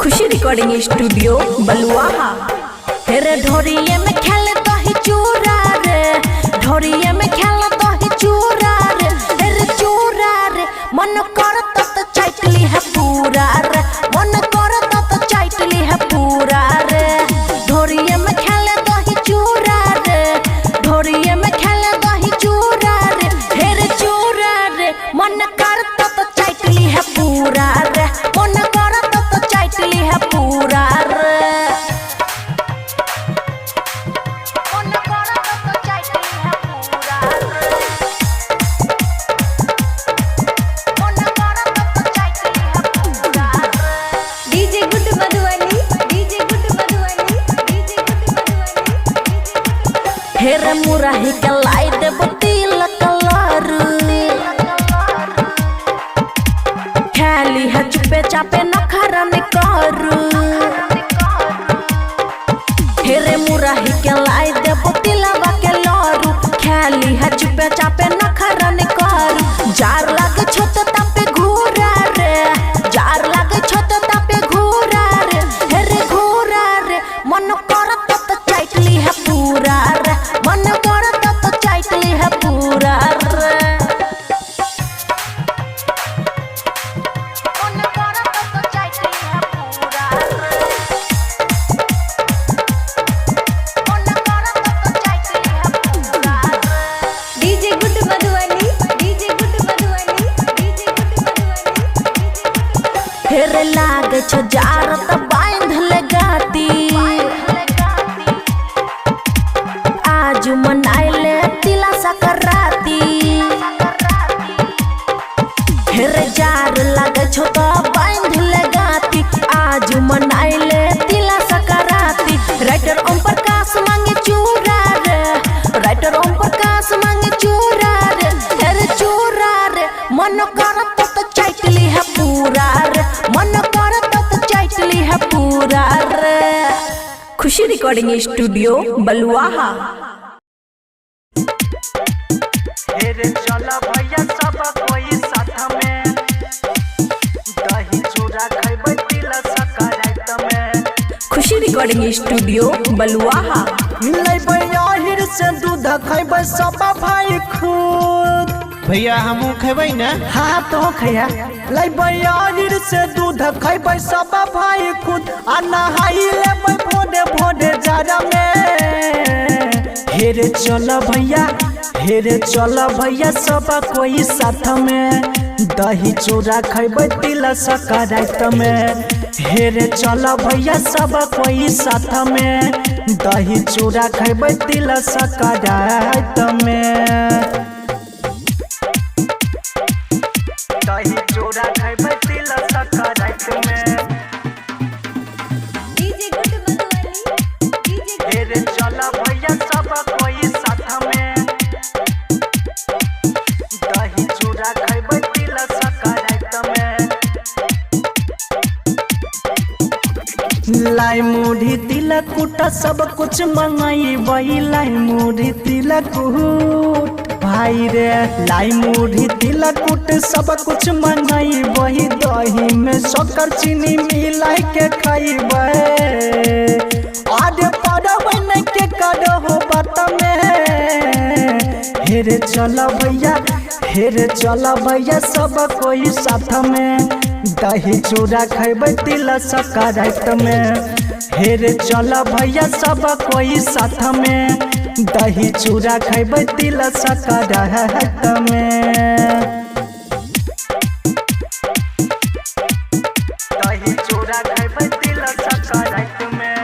खुशी recording studio बलुआहा। हेरे ढोरिये में खेल तो ही चूरा रे, ढोरिये में खेल तो ही चूरा रे, हेरे चूरा रे मन कर तो चाटली है पूरा रे, मन कर तो चाटली है पूरा रे। ढोरिये में खेल तो ही चूरा रे, ढोरिये में खेल तो ही चूरा रे, हेरे चूरा रे मन कर तो चाटली है पूरा रे, मन कर तो चाटली है पूरा रे। हेरे मुराही के लाई देब तिल कलर, खाली है चुपे चापे नखरा निकर। हेरे मुराही के लाई देब तिलवा के लरू, खाली है चुपे चापे नखरा निकर। जार लागे छोट तापे घूरा रे, जार लागे छोट तापे घूरा रे, हेरे घूरा रे मन करत तो चाटली है पूरा रे, मन करत तो चाटली है पूरा रे। मन करत तो चाटली है पूरा रे, मन करत तो चाटली है पूरा रे। DJ good Madhubani, DJ good Madhubani, DJ good Madhubani. हेरे लागे छो जार त बांध ले गाती, आज मनाइले तिला सकराती। हेरे जार लागे छो त बांध ले गाती, आज मनाइले तिला सकराती। राइटर ओम प्रकाश मांगे चूरा रे, राइटर ओम प्रकाश मांगे चूरा रे, हेरे चूरा रे मन करत तो चाटली है पूरा रे, मन करत तो चाटली है पूरा रे। खुशी रिकॉर्डिंग स्टूडियो बलुआहा। हेरे चला भैया सब कोई साथ में, दही चूड़ा खैबै तिला सकराइत में। खुशी रिकॉर्डिंग स्टूडियो बलुआहा। लैबै आहिर से दूध खैबै सब भाई खुद। भैया हमू खेबै ना? हाँ तो खैया। लैबै आहिर से दूध खैबै सब भाई खुद, आ नहाई लेबै भोरे भोरे जाड़ा में। हेरे चल भैया, हेरे चल भैया सब कोई साथ में, दही चूड़ा खैबै तिला सकराइत में। हेरे चल भैया सब कोई साथ में, दही चूड़ा खैबै तिला सकराइत में। दही चूड़ा खैबै तिला सकराइत में। DJ good Madhubani, DJ good हेरे चल भैया सब कोई साथ में, दही चूड़ा खैबै तिला सकराइत में। लाई मुढ़ी तिलक कूटा सब कुछ मंगाई, लाई मुढ़ी तिलक कूट भाई रे। लाई मुढ़ी तिलक कूट सब कुछ मंगाई, वही दही में शक्कर चीनी मिलाई के खाइबै। आगे पड़बै न के करो बात में। हेरे चल भैया, हेरे चल भैया सब कोई साथ में, दही चूड़ा खैबै तिला सकराइत में। हेरे चल भैया सब कोई साथ में, दही चूड़ा खैबै तिला सकराइत में। दही चूड़ा खैबै तिला सकराइत में।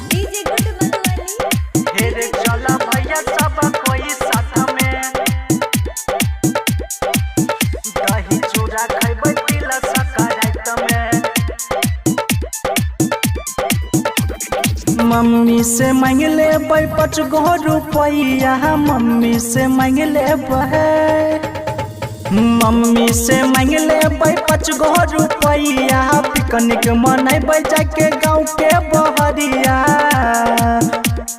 DJ good Madhubani. हेरे चल भैया सब कोई साथ में, दही चूड़ा खैबै तिला सकराइत में। मम्मी से मांग लेबै 5 गो रुपैया, मम्मी से मांग लेबै। मम्मी से मांग लेबै 5 गो रुपैया पिकनिक मनेबै जाके गाँव के बहरिया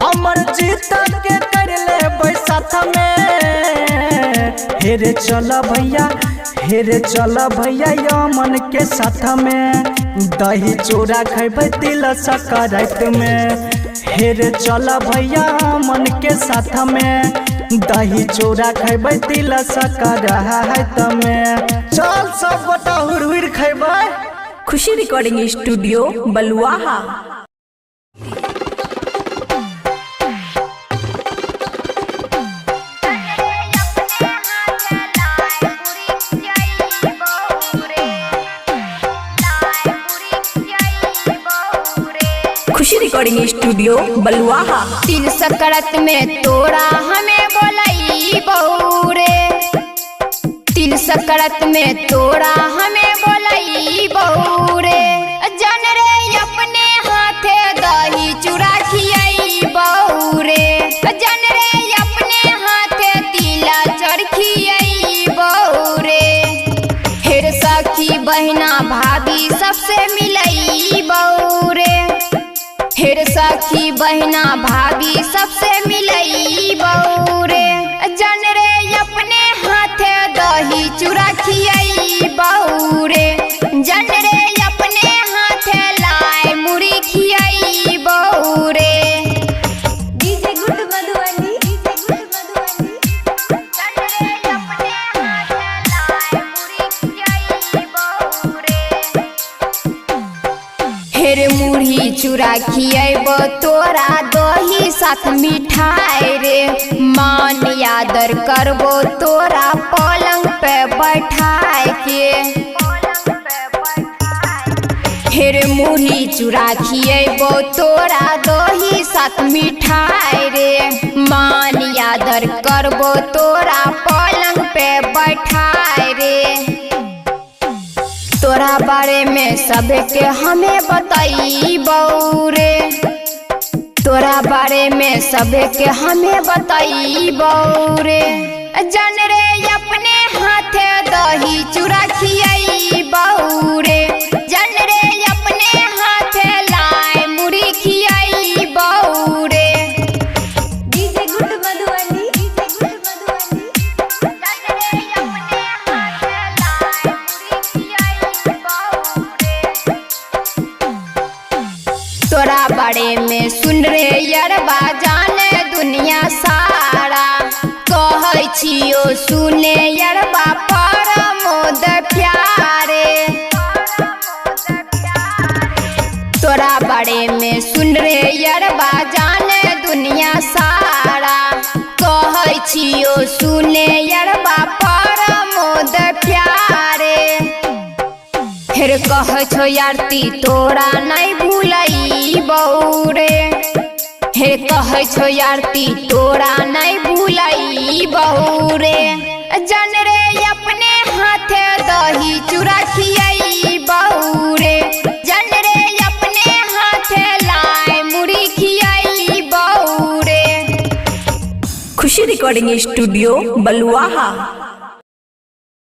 अमर जीत के कर लेबै साथ में हेरे चल भैया यमन के साथ में दही चूड़ा खैबै तिल संक्रांति में हेरे चल भैया मन के साथ में दही चूड़ा खैबै तिल संक्रांति में चल सब गोटा हुर खैबै। खुशी रिकॉर्डिंग स्टूडियो बलुआहा। खुशी रिकॉर्डिंग स्टूडियो बलुआहा। तिल संक्रांति में तोरा हमें बोलाई बहू रे, तिल संक्रांति में तोरा हमें बोलाई बहू रे, जन रे अपने हाथे दही चूड़ा खियाई बहू रे, जन रे अपने हाथे तिला चरखियाई बहू रे, फिर सखी बहिना भाभी सबसे मिलई बहू रे, फिर सखी बहिना भाभी सबसे मिलई बहू रे, जन रे अपने हाथे दही चूड़ा खियाई बहू रे, जन रे अपने हाथे लाई मुड़ी खियाई बहू रे। डीजे गुड मधुबनी, जन रे अपने हाथे लाई मुड़ी खियाई बहू रे, फिर मुढ़ी चूड़ा खियाबो तोरा दही साथ मिठाई रे, मान यादर करबो तोरा पलंग पे बैठाए के, फिर मुढ़ी चूड़ा खियाबो तोरा दही साथ मिठाई रे, मान यादर करबो तोरा पलंग पे बैठाए रे, तोरा बारे में सबके हमें बताई बहू रे, तोरा बारे में सबके हमें बताई बहू रे, जन रे अपने हाथे दही चूड़ा खियाई बहू रे, जन रे अपने हाथे लाई मुड़ी खियाई बहू रे। डीजे गुड मधुबनी, जन रे अपने हाथे लाई मुड़ी खियाई बहू रे, तोरा बारे में सुन रे यरबा जाने दुनिया सारा, कहै छियो सुने यरबा परमोद प्यारे, तोरा बारे में सुन रे यरबा जाने दुनिया सारा, कहै छियो सुने यरबा परमोद प्यारे, फिर कह छो यारती तोरा नहीं भूलई बहू रे, फिर कह छो यारती तोरा नहीं भूलई बहू रे, जन रे अपने हाथे दही चूड़ा खियाई बहू रे, जन रे अपने हाथे लाई मुड़ी खियाई बहू रे। खुशी रिकॉर्डिंग स्टूडियो बलुआहा।